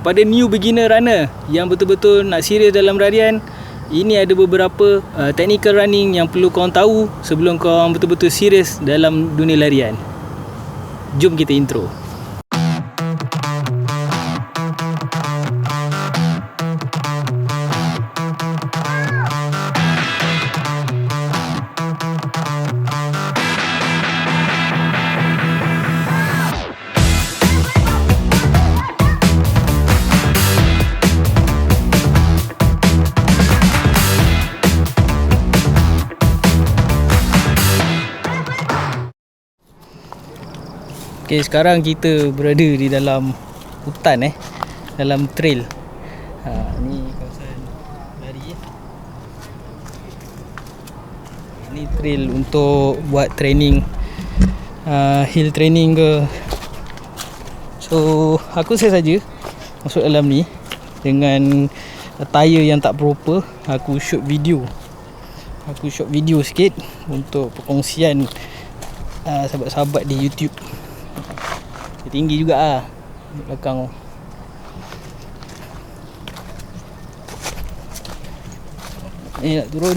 kepada new beginner runner yang betul-betul nak serius dalam larian, ini ada beberapa technical running yang perlu korang tahu sebelum korang betul-betul serius dalam dunia larian. Jom kita intro. Okay, sekarang kita berada di dalam hutan dalam trail. Ni kawasan lari. Ni trail untuk buat training, hill training ke. So aku saja masuk dalam ni dengan attire yang tak proper. Aku shoot video sikit untuk perkongsian sahabat-sahabat di YouTube. Tinggi juga belakang. Nak turun.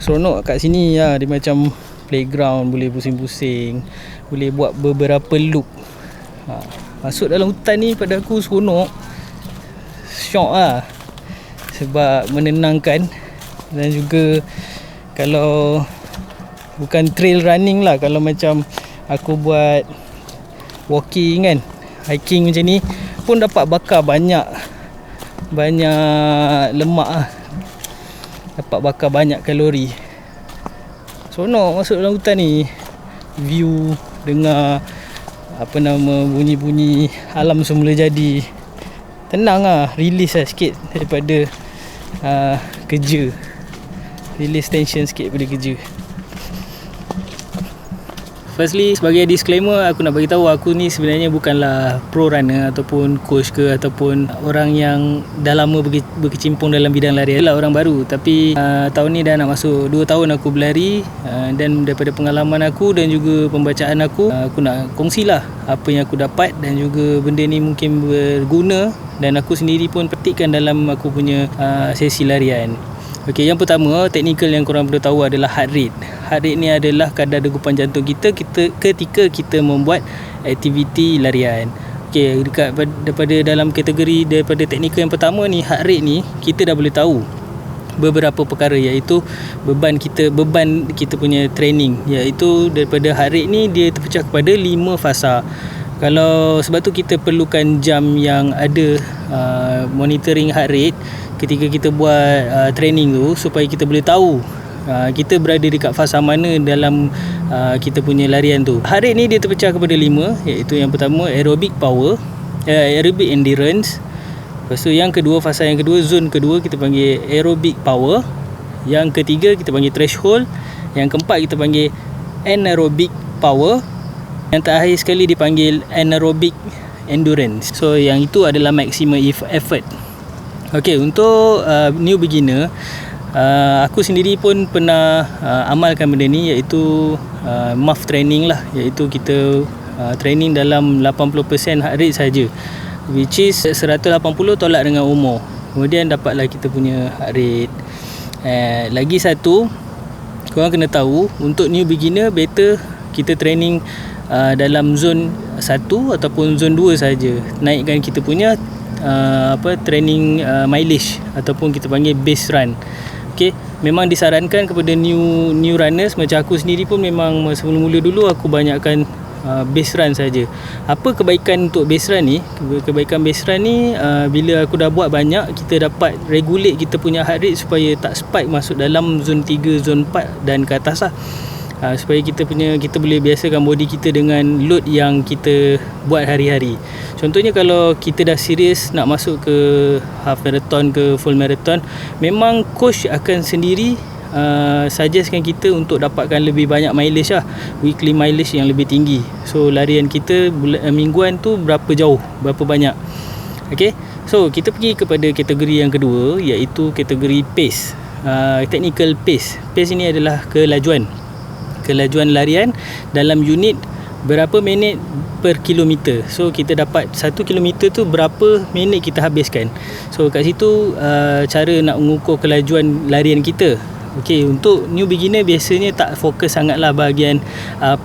Seronok kat sini dia macam playground, boleh pusing-pusing, boleh buat beberapa loop. Masuk dalam hutan ni pada aku seronok. Syok sebab menenangkan, dan juga kalau bukan trail running lah, kalau macam aku buat walking kan, hiking macam ni pun dapat bakar banyak lemak dapat bakar banyak kalori. Seronok masuk dalam hutan ni, view, dengar bunyi-bunyi alam semula jadi. Tenang release sikit daripada kerja, release tension sikit daripada kerja. Firstly, sebagai disclaimer, aku nak bagi tahu aku ni sebenarnya bukanlah pro runner ataupun coach ke ataupun orang yang dah lama berkecimpung dalam bidang larian. Lah orang baru, tapi tahun ni dah nak masuk 2 tahun aku berlari, dan daripada pengalaman aku dan juga pembacaan aku nak kongsilah apa yang aku dapat, dan juga benda ni mungkin berguna dan aku sendiri pun praktikkan dalam aku punya sesi larian. Okey, yang pertama, teknikal yang korang perlu tahu adalah heart rate. Heart rate ni adalah kadar degupan jantung kita ketika kita membuat aktiviti larian. Okey, daripada dalam kategori daripada teknikal yang pertama ni, heart rate ni kita dah boleh tahu beberapa perkara, iaitu beban kita punya training, iaitu daripada heart rate ni dia terpecah kepada 5 fasa. Kalau sebab tu kita perlukan jam yang ada monitoring heart rate ketika kita buat training tu, supaya kita boleh tahu kita berada dekat fasa mana dalam kita punya larian tu. Heart rate ni dia terpecah kepada 5, iaitu yang pertama aerobic power, aerobic endurance. Lepas tu yang kedua, fasa yang kedua, zone kedua kita panggil aerobic power. Yang ketiga kita panggil threshold. Yang keempat kita panggil anaerobic power. Yang terakhir sekali dipanggil anaerobic endurance. So yang itu adalah maximum effort. Okey, untuk new beginner, aku sendiri pun pernah amalkan benda ni, iaitu MAF training lah, iaitu kita training dalam 80% heart rate saja, which is 180 tolak dengan umur. Kemudian dapatlah kita punya heart rate. Lagi satu, korang kena tahu, untuk new beginner better kita training dalam zone 1 ataupun zone 2 saja. Naikkan kita punya training mileage ataupun kita panggil base run. Okey, memang disarankan kepada new runners. Macam aku sendiri pun memang mula-mula dulu aku banyakkan base run saja. Apa kebaikan untuk base run ni? Kebaikan base run ni, bila aku dah buat banyak, kita dapat regulate kita punya heart rate supaya tak spike masuk dalam zone 3, zone 4 dan ke atas lah. Supaya kita boleh biasakan body kita dengan load yang kita buat hari-hari. Contohnya kalau kita dah serius nak masuk ke half marathon ke full marathon, memang coach akan sendiri suggestkan kita untuk dapatkan lebih banyak mileage lah, weekly mileage yang lebih tinggi. So larian kita mingguan tu berapa jauh, berapa banyak. Okay, so kita pergi kepada kategori yang kedua, iaitu kategori pace, technical pace. Pace ini adalah kelajuan larian dalam unit berapa minit per kilometer. So kita dapat 1 kilometer tu berapa minit kita habiskan. So kat situ cara nak mengukur kelajuan larian kita. Okey, untuk new beginner biasanya tak fokus sangatlah bahagian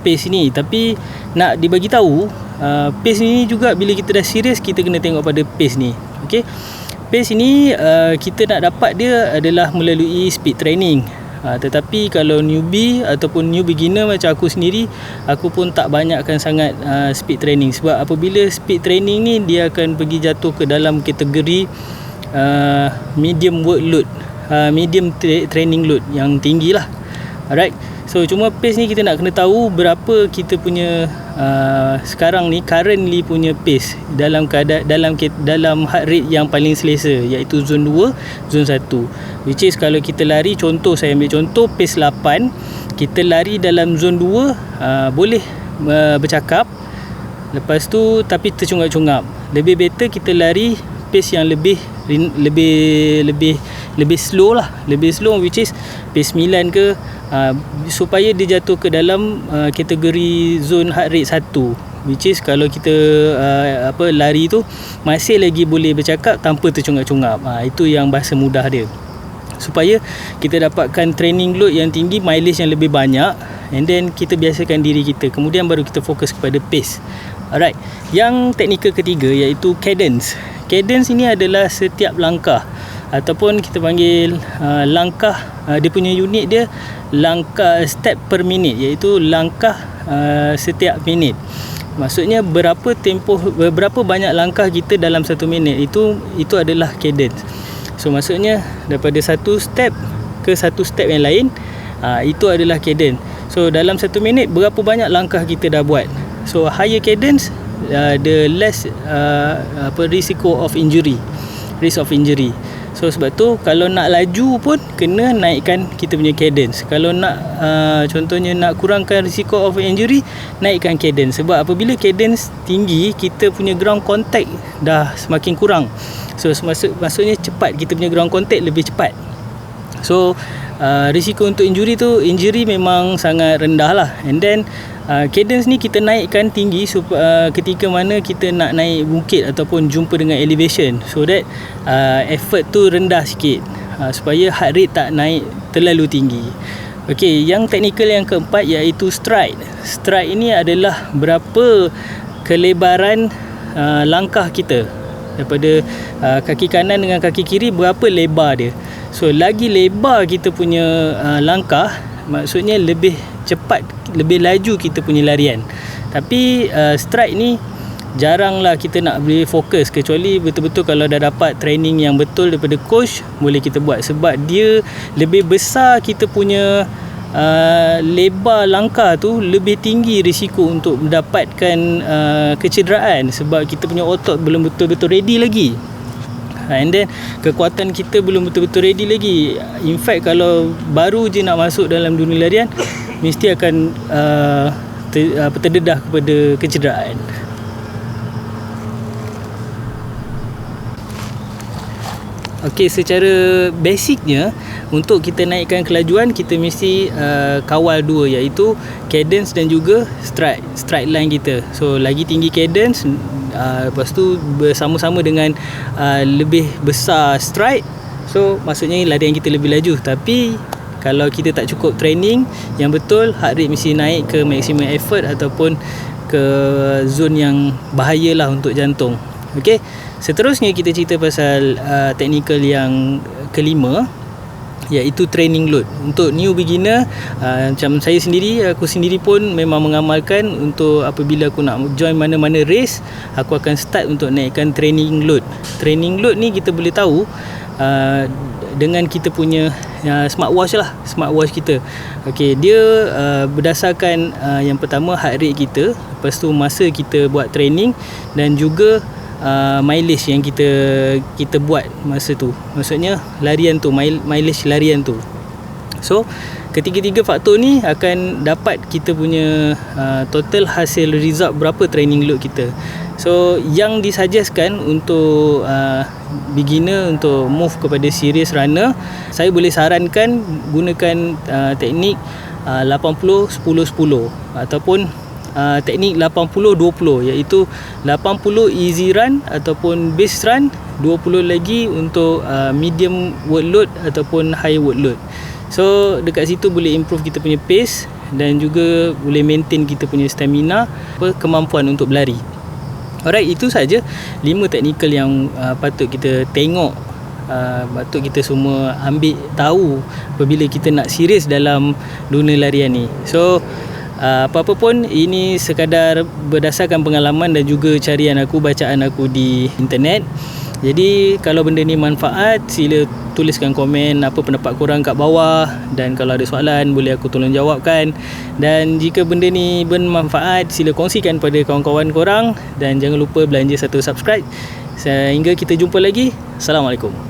pace ni, tapi nak dibagi tahu pace ni juga bila kita dah serius kita kena tengok pada pace ni. Okey. Pace ni kita nak dapat dia adalah melalui speed training. Tetapi kalau newbie ataupun new beginner macam aku sendiri, aku pun tak banyakkan sangat speed training, sebab apabila speed training ni dia akan pergi jatuh ke dalam kategori medium workload, medium training load yang tinggi lah. Alright, so cuma pace ni kita nak kena tahu berapa kita punya sekarang ni currently punya pace dalam dalam heart rate yang paling selesa, iaitu zone 2, zone 1, which is kalau kita lari, contoh saya ambil contoh pace 8, kita lari dalam zone 2 boleh bercakap, lepas tu tapi tercungap-cungap. Lebih better kita lari pace yang lebih slow lah, lebih slow, which is pace 9 ke, supaya dia jatuh ke dalam kategori zone heart rate 1, which is kalau kita lari tu masih lagi boleh bercakap tanpa tercungap-cungap. Itu yang bahasa mudah dia, supaya kita dapatkan training load yang tinggi, mileage yang lebih banyak, and then kita biasakan diri kita, kemudian baru kita fokus kepada pace. Alright, yang teknikal ketiga iaitu cadence. Cadence ini adalah setiap langkah, ataupun kita panggil langkah, dia punya unit dia langkah step per minit, iaitu langkah setiap minit. Maksudnya berapa banyak langkah kita dalam 1 minit, itu adalah cadence. So maksudnya daripada satu step ke satu step yang lain, itu adalah cadence. So dalam 1 minit berapa banyak langkah kita dah buat. So higher cadence, the less risiko of injury, risk of injury. So sebab tu kalau nak laju pun kena naikkan kita punya cadence. Kalau nak contohnya nak kurangkan risiko of injury, naikkan cadence. Sebab apabila cadence tinggi, kita punya ground contact dah semakin kurang. So maksudnya cepat, kita punya ground contact lebih cepat. So risiko untuk injury memang sangat rendah lah. And then cadence ni kita naikkan tinggi ketika mana kita nak naik bukit ataupun jumpa dengan elevation, so that effort tu rendah sikit, supaya heart rate tak naik terlalu tinggi. Okey, yang teknikal yang keempat iaitu stride. Stride ini adalah berapa kelebaran langkah kita daripada kaki kanan dengan kaki kiri, berapa lebar dia. So lagi lebar kita punya langkah, maksudnya lebih cepat, lebih laju kita punya larian. Tapi stride ni jaranglah kita nak boleh fokus, kecuali betul-betul kalau dah dapat training yang betul daripada coach, boleh kita buat. Sebab dia lebih besar kita punya lebar langkah tu, lebih tinggi risiko untuk mendapatkan kecederaan, sebab kita punya otot belum betul-betul ready lagi. And then kekuatan kita belum betul-betul ready lagi. In fact kalau baru je nak masuk dalam dunia larian, mesti akan terdedah kepada kecederaan. Okey, secara basicnya untuk kita naikkan kelajuan, kita mesti kawal dua, iaitu cadence dan juga stride line kita. So lagi tinggi cadence, lepas tu bersama-sama dengan lebih besar stride, so maksudnya larian kita lebih laju. Tapi kalau kita tak cukup training yang betul, heart rate mesti naik ke maximum effort ataupun ke zone yang bahayalah untuk jantung. Okey, seterusnya kita cerita pasal teknikal yang kelima, iaitu training load. Untuk new beginner, macam aku sendiri pun memang mengamalkan, untuk apabila aku nak join mana-mana race, aku akan start untuk naikkan training load. Training load ni kita boleh tahu dengan kita punya smartwatch kita. Okey, dia berdasarkan yang pertama heart rate kita, lepas tu masa kita buat training, dan juga mileage yang kita buat masa tu, maksudnya larian tu, mileage larian tu. So ketiga-tiga faktor ni akan dapat kita punya total hasil result berapa training load kita. So yang disuggestkan untuk beginner untuk move kepada serious runner, saya boleh sarankan gunakan teknik 80 10 10 ataupun teknik 80-20, iaitu 80 easy run ataupun base run, 20 lagi untuk medium workload ataupun high workload. So dekat situ boleh improve kita punya pace dan juga boleh maintain kita punya stamina, kemampuan untuk berlari. Alright, itu saja 5 teknikal yang patut kita tengok, patut kita semua ambil tahu apabila kita nak serius dalam dunia larian ni. So apa-apa pun ini sekadar berdasarkan pengalaman dan juga carian aku, bacaan aku di internet. Jadi kalau benda ni manfaat, sila tuliskan komen apa pendapat korang kat bawah, dan kalau ada soalan boleh aku tolong jawabkan. Dan jika benda ni bermanfaat, sila kongsikan pada kawan-kawan korang, dan jangan lupa belanja satu subscribe. Sehingga kita jumpa lagi. Assalamualaikum.